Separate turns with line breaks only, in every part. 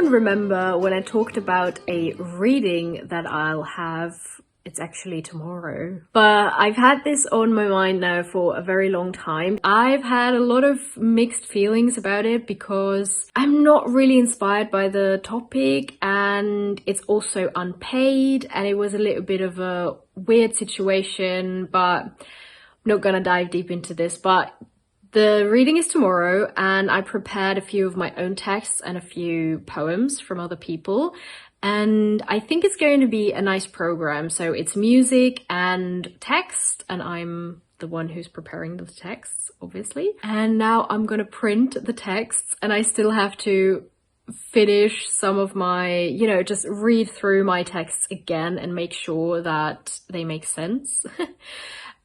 didn't remember when I talked about a reading that I'll have. It's actually tomorrow. But I've had this on my mind now for a very long time. I've had a lot of mixed feelings about it because I'm not really inspired by the topic, and it's also unpaid, and it was a little bit of a weird situation, but I'm not gonna dive deep into this. But the reading is tomorrow, and I prepared a few of my own texts and a few poems from other people. And I think it's going to be a nice program. So it's music and text, and I'm the one who's preparing the texts, obviously. And now I'm gonna print the texts, and I still have to finish some of my, just read through my texts again and make sure that they make sense.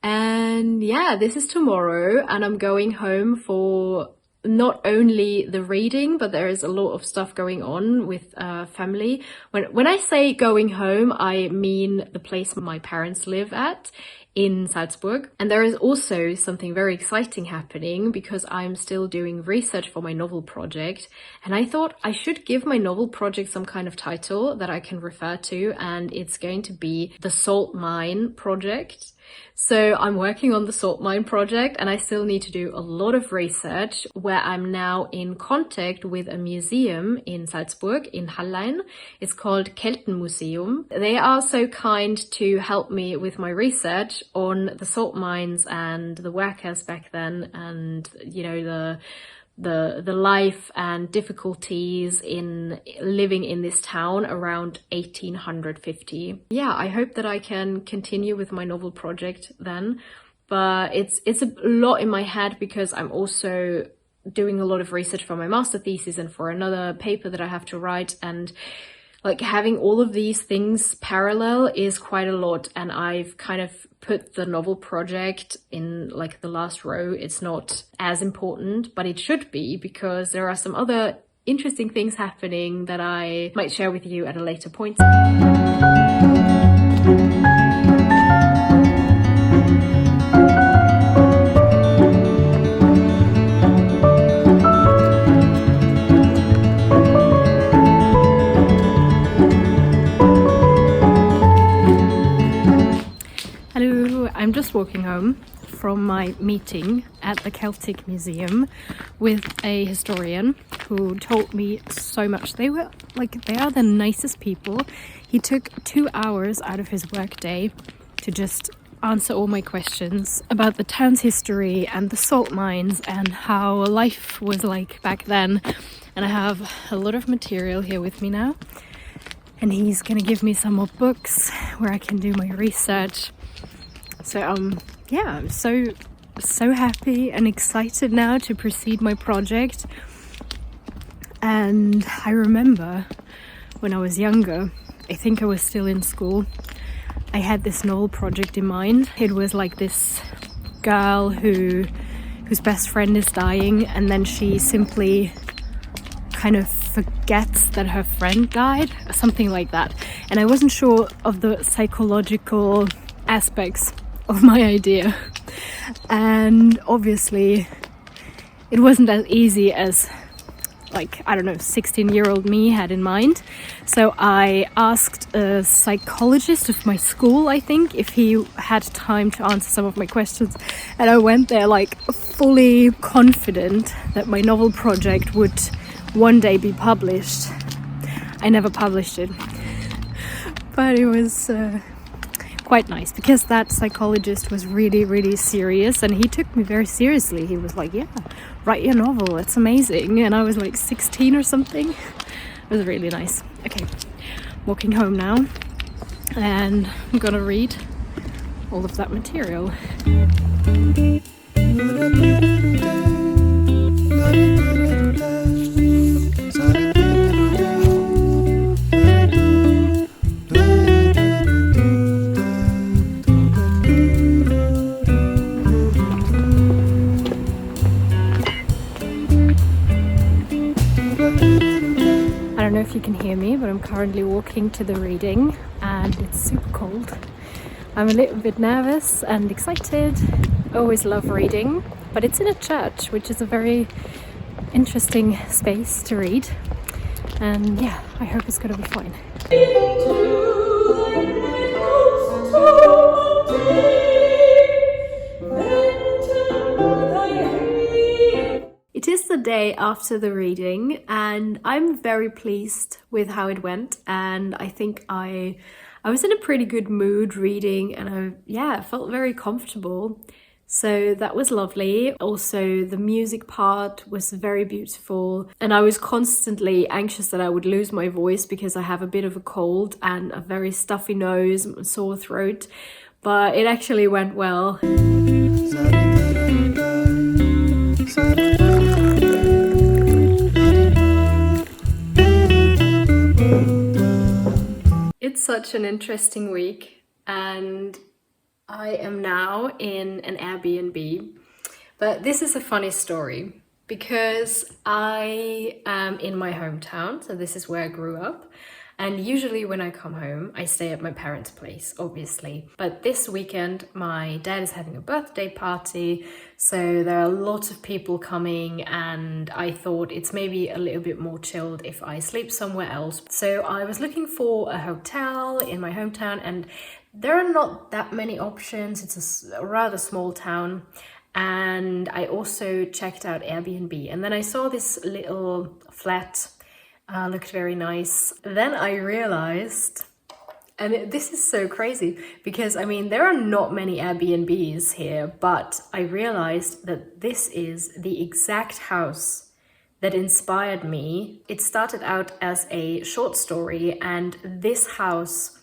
And yeah, this is tomorrow, and I'm going home for not only the reading, but there is a lot of stuff going on with family. When I say going home, I mean the place my parents live at in Salzburg. And there is also something very exciting happening because I'm still doing research for my novel project. And I thought I should give my novel project some kind of title that I can refer to, and it's going to be the Saltmine Project. So I'm working on the Saltmine Project, and I still need to do a lot of research, where I'm now in contact with a museum in Salzburg, in Hallein. It's called Keltenmuseum. They are so kind to help me with my research on the salt mines and the workers back then, and the life and difficulties in living in this town around 1850. Yeah, I hope that I can continue with my novel project then, but it's a lot in my head because I'm also doing a lot of research for my master thesis and for another paper that I have to write, and like having all of these things parallel is quite a lot. And I've kind of put the novel project in like the last row. It's not as important, but it should be, because there are some other interesting things happening that I might share with you at a later point. I'm just walking home from my meeting at the Celtic Museum with a historian who told me so much. They are the nicest people. He took 2 hours out of his workday to just answer all my questions about the town's history and the salt mines and how life was like back then. And I have a lot of material here with me now. And he's gonna give me some more books where I can do my research. So yeah, I'm so happy and excited now to proceed my project. And I remember when I was younger, I think I was still in school, I had this novel project in mind. It was like this girl whose best friend is dying, and then she simply kind of forgets that her friend died, or something like that. And I wasn't sure of the psychological aspects of my idea, and obviously it wasn't as easy as 16-year-old me had in mind. So I asked a psychologist of my school, I think, if he had time to answer some of my questions, and I went there fully confident that my novel project would one day be published. I never published it, but it was quite nice because that psychologist was really, really serious, and he took me very seriously. He was like, yeah, write your novel, it's amazing. And I was 16 or something. It was really nice. Okay, walking home now, and I'm gonna read all of that material. I don't know if you can hear me, but I'm currently walking to the reading and it's super cold. I'm a little bit nervous and excited. I always love reading, but it's in a church, which is a very interesting space to read. And yeah, I hope it's gonna be fine. It is the day after the reading and I'm very pleased with how it went, and I think I was in a pretty good mood reading, and I felt very comfortable. So that was lovely. Also, the music part was very beautiful, and I was constantly anxious that I would lose my voice because I have a bit of a cold and a very stuffy nose and sore throat, but it actually went well. It's such an interesting week, and I am now in an Airbnb. But this is a funny story because I am in my hometown, so this is where I grew up. And usually when I come home, I stay at my parents' place, obviously. But this weekend, my dad is having a birthday party, so there are lots of people coming, and I thought it's maybe a little bit more chilled if I sleep somewhere else. So I was looking for a hotel in my hometown, and there are not that many options. It's a rather small town. And I also checked out Airbnb, and then I saw this little flat. Looked very nice. Then I realized, and this is so crazy because I mean there are not many Airbnbs here, but I realized that this is the exact house that inspired me. It started out as a short story, and this house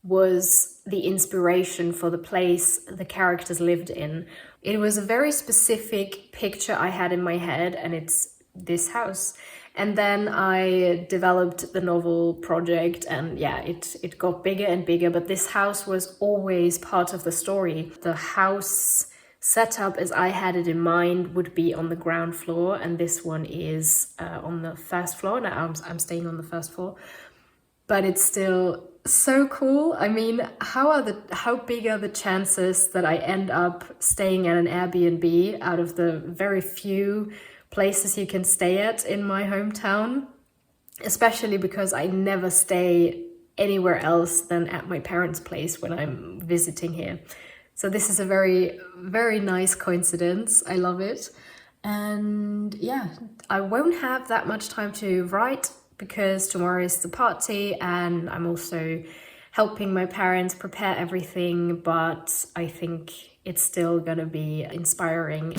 was the inspiration for the place the characters lived in. It was a very specific picture I had in my head, and it's this house. And then I developed the novel project, and it got bigger and bigger, but this house was always part of the story. The house setup as I had it in mind would be on the ground floor, and this one is on the first floor. Now I'm staying on the first floor, but it's still so cool. I mean, how big are the chances that I end up staying at an Airbnb out of the very few places you can stay at in my hometown, especially because I never stay anywhere else than at my parents' place when I'm visiting here. So this is a very, very nice coincidence. I love it. And yeah, I won't have that much time to write because tomorrow is the party, and I'm also helping my parents prepare everything, but I think it's still gonna be inspiring.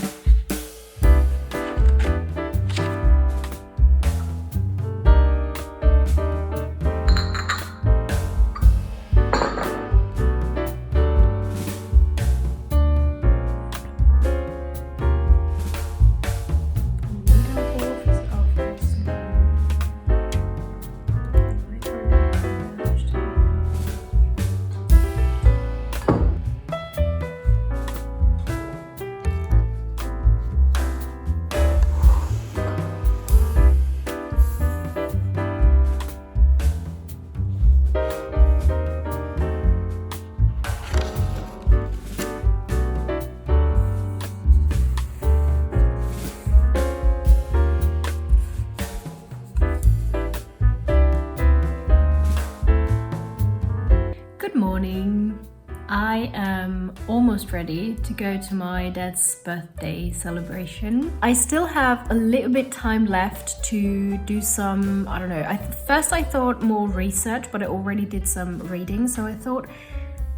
I am almost ready to go to my dad's birthday celebration. I still have a little bit time left to do some, I don't know, first I thought more research, but I already did some reading, so I thought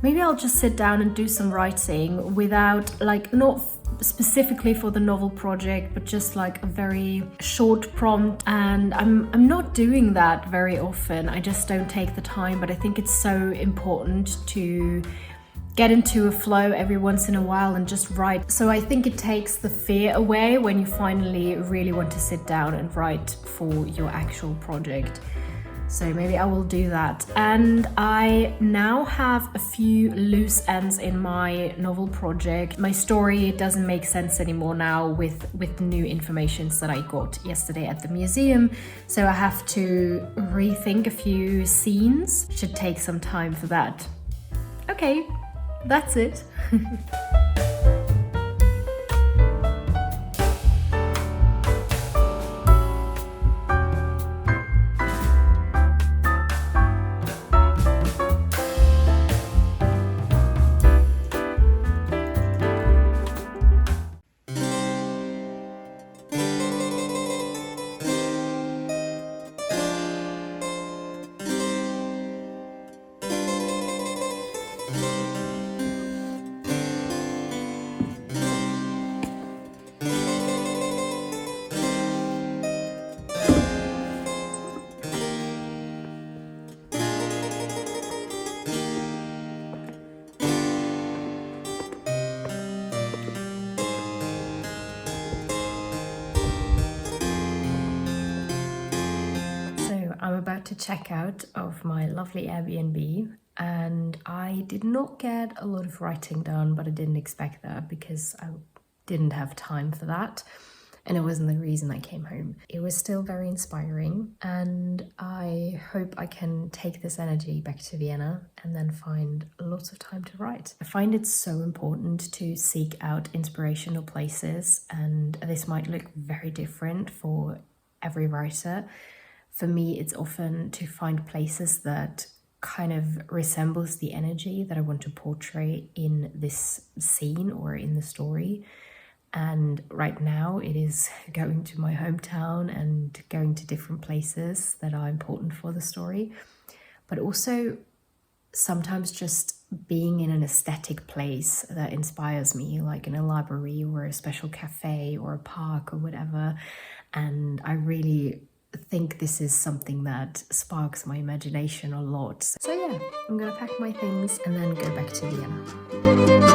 maybe I'll just sit down and do some writing without, like, not specifically for the novel project, but just like a very short prompt. And I'm not doing that very often. I just don't take the time, but I think it's so important to get into a flow every once in a while and just write. So I think it takes the fear away when you finally really want to sit down and write for your actual project. So maybe I will do that. And I now have a few loose ends in my novel project. My story doesn't make sense anymore now with the new information that I got yesterday at the museum. So I have to rethink a few scenes. Should take some time for that. Okay, that's it. I'm about to check out of my lovely Airbnb, and I did not get a lot of writing done, but I didn't expect that because I didn't have time for that, and it wasn't the reason I came home. It was still very inspiring, and I hope I can take this energy back to Vienna and then find lots of time to write. I find it so important to seek out inspirational places, and this might look very different for every writer. For me, it's often to find places that kind of resembles the energy that I want to portray in this scene or in the story. And right now it is going to my hometown and going to different places that are important for the story, but also sometimes just being in an aesthetic place that inspires me, like in a library or a special cafe or a park or whatever. And I really think this is something that sparks my imagination a lot. So yeah, I'm gonna pack my things and then go back to Vienna.